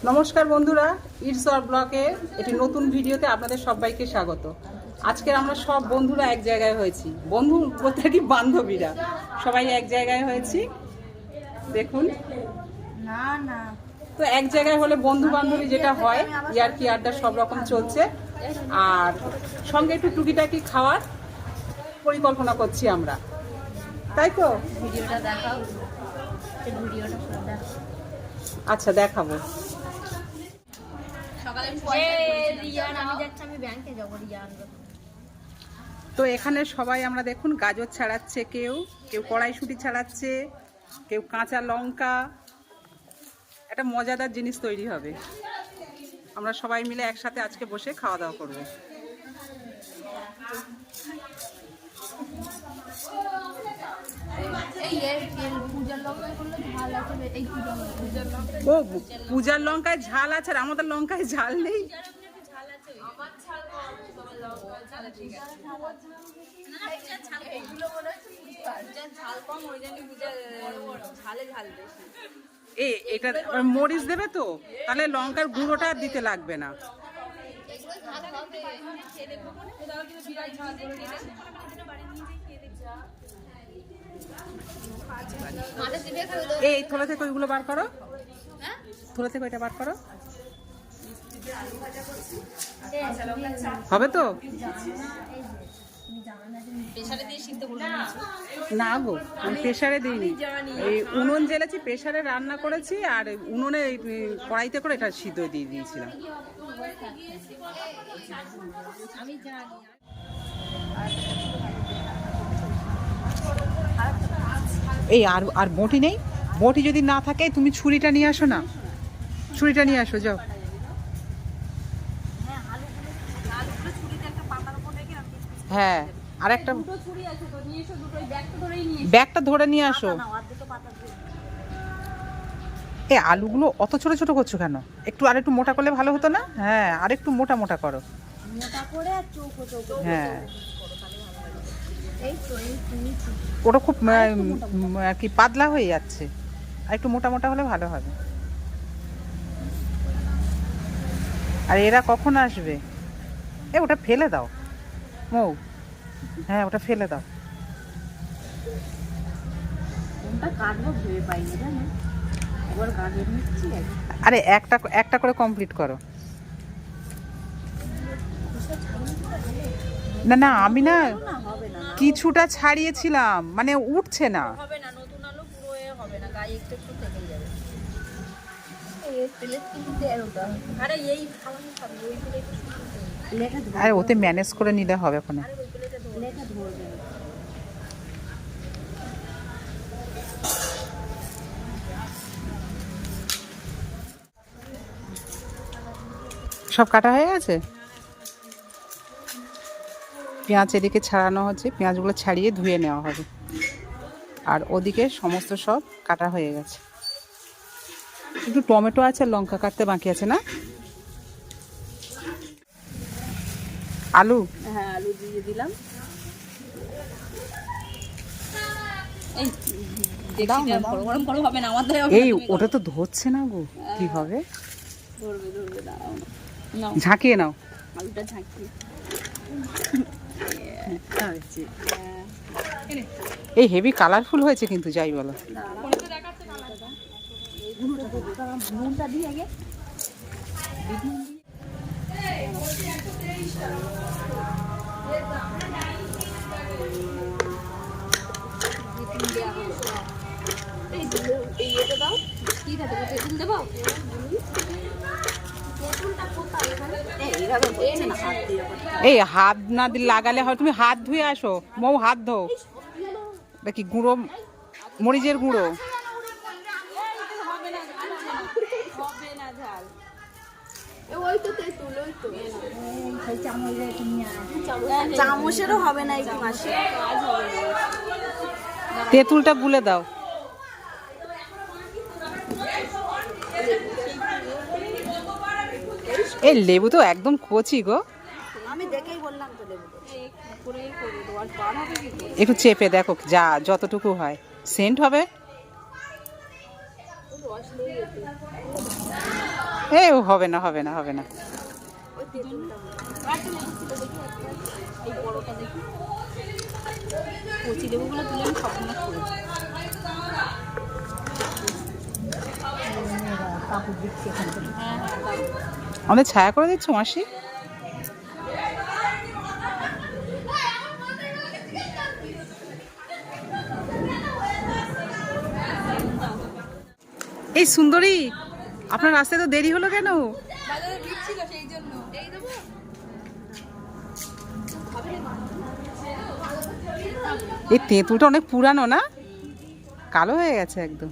নমস্কার বন্ধুরা, it's or ব্লকে একটি নতুন ভিডিওতে আপনাদের সবাইকে স্বাগত। আজকে আমরা সব বন্ধুরা এক জায়গায় হয়েছি, বন্ধু বলতে কি বান্ধবীরা সবাই এক জায়গায় হয়েছি। দেখুন না না, তো এক জায়গায় হলে বন্ধু বান্ধবী যেটা হয়, ইয়ার্কি আড্ডা সব রকম চলছে, আর সঙ্গে একটু টুকিটাকি খাওয়ার পরিকল্পনা করছি আমরা, তাই তো? ভিডিওটা দেখাও, ভিডিওটা দেখাও। আচ্ছা, দেখাবো। সকালে আমি যাচ্ছি, আমি ব্যাংকে যাবো রিয়া আনবো। তো এখানে সবাই আমরা দেখুন গাজর ছাড়াচ্ছে, কেউ কেউ কড়াইশুঁটি ছাড়াচ্ছে, কেউ কাঁচা লঙ্কা। একটা মজাদার জিনিস তৈরি হবে, আমরা সবাই মিলে একসাথে আজকে বসে খাওয়া দাওয়া করবো। ও, পূজার লঙ্কায় ঝাল আছে আর আমাদের লঙ্কায় ঝাল নেই। এটা মরিচ দেবে তো, তাহলে লঙ্কার গুঁড়োটা দিতে লাগবে না। এই থলে থেকে ওইগুলো বার করো, থলে থেকে ওইটা বার করো, হবে তো? না গো, আমি প্রেসারে দিইনি, এই উনুন জ্বেলেছি, প্রেসারে রান্না করেছি, আর উনুনে কড়াইতে করে এটা সিদ্ধ দিয়ে দিয়েছিলাম। এই আর আর বটি নেই? বটি যদি না থাকে তুমি ছুরিটা নিয়ে আসো না, ছুরিটা নিয়ে আসো, যাও। হ্যাঁ, আর একটা ব্যাগটা ধরে নিয়ে আসো। এ আলুগুলো অত ছোট ছোট করছো কেন? একটু আর একটু মোটা করলে ভালো হতো না? হ্যাঁ, আর একটু মোটা মোটা করো। হ্যাঁ, ওটা খুব আর কি পাতলা হয়ে যাচ্ছে, আর একটু মোটা মোটা হলে ভালো হবে। আর এরা কখন আসবে? এ ওটা ফেলে দাও মৌ, হ্যাঁ ওটা ফেলে দাও। আরে একটা একটা করে কমপ্লিট করো। না না, আমি না কিছুটা ছাড়িয়েছিলাম, মানে উঠছে না। আরে ওতে ম্যানেজ করে নিলে হবে ওখানে। সব কাটা হয়ে গেছে, পেঁয়াজ এদিকে ছাড়ানো হচ্ছে, পেঁয়াজগুলো ছাড়িয়ে ধুয়ে নেওয়া হবে, আর ওদিকে সমস্ত সব কাটা হয়ে গেছে। একটু টমেটো আছে, লঙ্কা কাটতে বাকি আছে না? আলু, হ্যাঁ আলু দিয়ে দিলাম। এই ওটা তো ধরছে না গো, কি হবে? ঝাঁকিয়ে নাও, আলুটা ঝাঁকিয়ে। এই হেভি কালারফুল হয়েছে কিন্তু, যাই বলো। এই হাত না দিয়ে লাগালে হয়, তুমি হাত ধুয়ে আসো মৌ, হাত ধো। দেখি গুঁড়ো, মরিচের গুঁড়ো। চামচেরও হবে না, একটু মাসে তেঁতুলটা গুলে দাও। এই লেবু তো একদম কচি গো, আমি দেখেই বললাম তো লেবু একটু চেপে দেখো, যা যতটুকু হয়, সেন্ট হবে। এ হবে না হবে না হবে না। এই বড়টা দেখি, কচি লেবুগুলো তুলে আমি সবগুলো করেছি। কাপড় দিচ্ছি এখান থেকে। আমাদের ছায়া করে দিচ্ছ মাসি? এই সুন্দরী, আপনার রাস্তায় তো দেরি হলো কেন? এই তেঁতুলটা অনেক পুরানো না, কালো হয়ে গেছে একদম।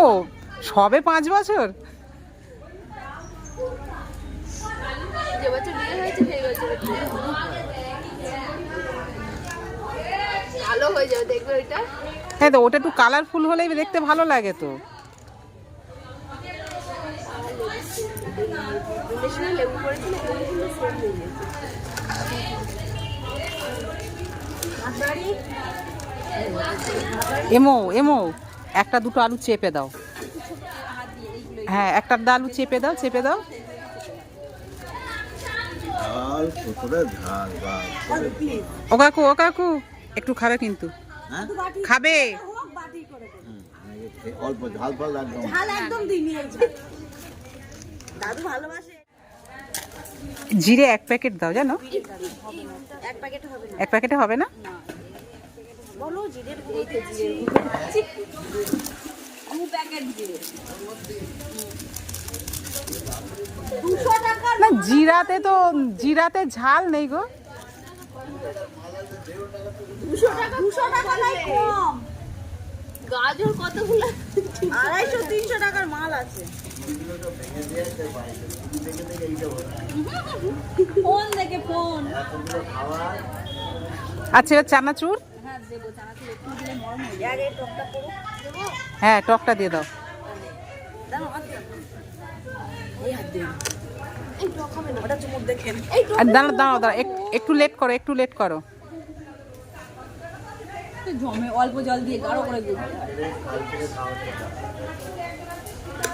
ও সবে 5 বছর? ভালো হয়ে যাবে দেখবে ওইটা। হ্যাঁ তো ওটা একটু কালারফুল হলেই দেখতে ভালো লাগে তো। লেবু করেছিল এমো এমো একটা দুটো আলু চেপে দাও। হ্যাঁ একটা আলু চেপে দাও, চেপে দাও। ও কাকু, ও কাকু একটু খাবে কিন্তু, খাবে? অল্প ঝাল ফাল একদম ঝাল একদম দিইনি, দাদু ভালোবাসে। জিরে 1 প্যাকেট দাও, জানো? এক প্যাকেট হবে না। 1 প্যাকেটে হবে না? বলো জিরের এই তো জিরে আমি প্যাকেট জিরে 200 টাকা না জিরাতে তো, জিরাতে ঝাল নেই গো। 200 টাকা নাই কম। গাজর কতগুলো? 250-300 টাকার মাল আছে। ফোন দেখে ফোন। আচ্ছা এবার চানাচুর। হ্যাঁ দেবো, চানাচুর একটু দিলে নরম হয়ে যায়। আরে টকটা করো, দেবো। হ্যাঁ টকটা দিয়ে দাও। দাও হাত দাও। এই হাত দিন। এই টক হবে না, ওটা চুমুক দেখেন। এই টক আর দাঁড়াও দাঁড়াও দাঁড়াও, একটু লেট করো, একটু লেট করো। জমে অল্প জল দিয়ে গাঢ় করে দিই।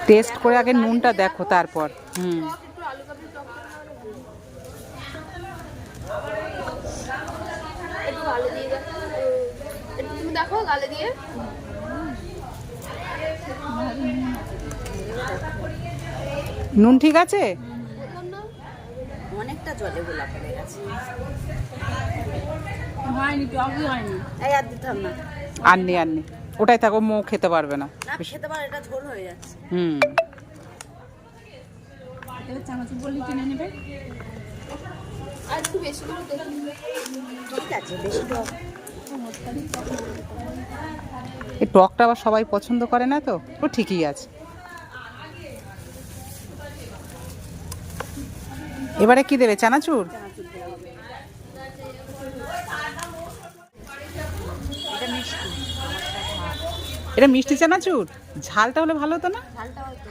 টেস্ট করে আগে নুনটা দেখো তারপর। একটু আলু কাবলি টক একটু আলু দিয়ে দাও। একটু তুমি দেখো গালে দিয়ে। নুন ঠিক আছে? অনেকটা জলে গোলা পড়ে গেছে। হয়নি, টকই হয়নি। এই আর দিতাম না। আননি আননি, ওটাই থাকো, মৌ খেতে পারবে না। না খেতে পারে, এটা ঝোল হয়ে যাচ্ছে। এটা চানাচুর বললি কিনে নেবে। আর একটু বেশি করে দেখুন। ঠিক আছে, বেশি টক। এই টকটা আবার সবাই পছন্দ করে না তো, ও ঠিকই আছে। এবারে কি দেবে? চানাচুর? এটা মিষ্টি চানাচুর, ঝালটা হলে ভালো হতো না? ঝালটা হয়তো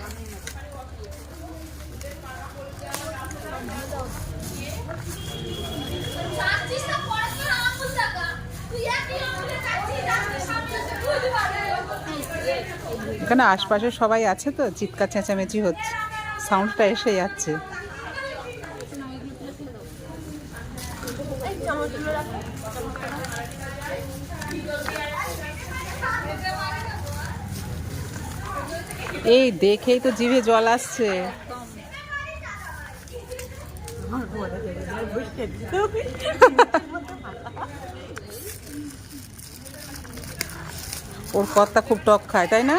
এখানে আশপাশে সবাই আছে তো, চিৎকার চেঁচামেচি হচ্ছে, সাউন্ডটা এসে যাচ্ছে। এই দেখেই তো জিভে জল আসছে। ওর কর্তা খুব টক খায়, তাই না?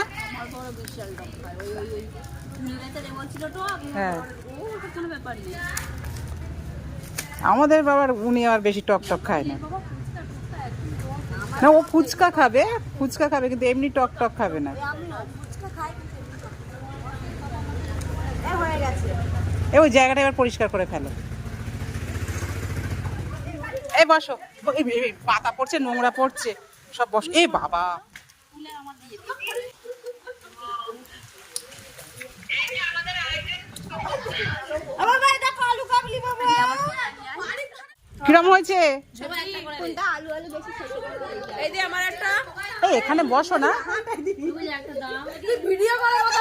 হ্যাঁ আমাদের বাবার, উনি আর বেশি টক টক খায় না। না ও ফুচকা খাবে, ফুচকা খাবে, কিন্তু এমনি টক টক খাবে না। এ ওই জায়গাটা এবার পরিষ্কার করে ফেলো। এই বসো, এই পাতা পড়ছে, নোংরা পড়ছে, সব বসো। এ বাবা, কিরম হয়েছে? এই এখানে বসো না। ভিডিও করার মতো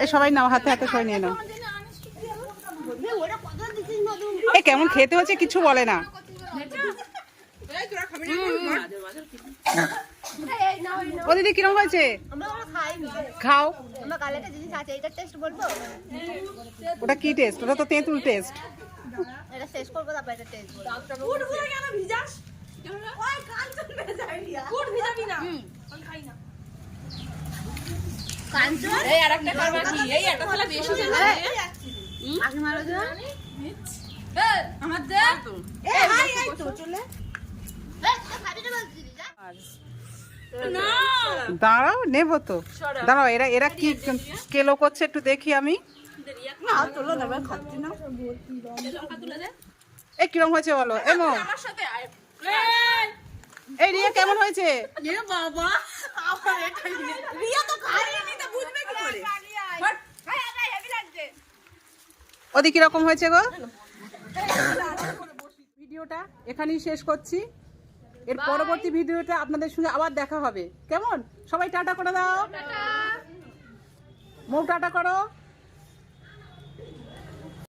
এই সবাই নাও, হাতে হাতে সবাই নিয়ে নাও। এই কেমন খেতে হচ্ছে কিছু বলে না। ও দিদি কিরকম হয়েছে? খাও। ওটা কি টেস্ট? ওটা তো তেঁতুল টেস্ট। দাঁড়াও, নেবো তো। দাঁড়াও, এরা এরা কি কেলো করছে একটু দেখি আমি। এই কিরকম হয়েছে বলো? এমো এই রিয়া কেমন হয়েছে? ওদি কিরকম হয়েছে গো? ভিডিওটা এখানেই শেষ করছি। এর পরবর্তী ভিডিওটা আপনাদের সঙ্গে আবার দেখা হবে। কেমন? সবাই টাটা করে দাও। মৌ টাটা করো।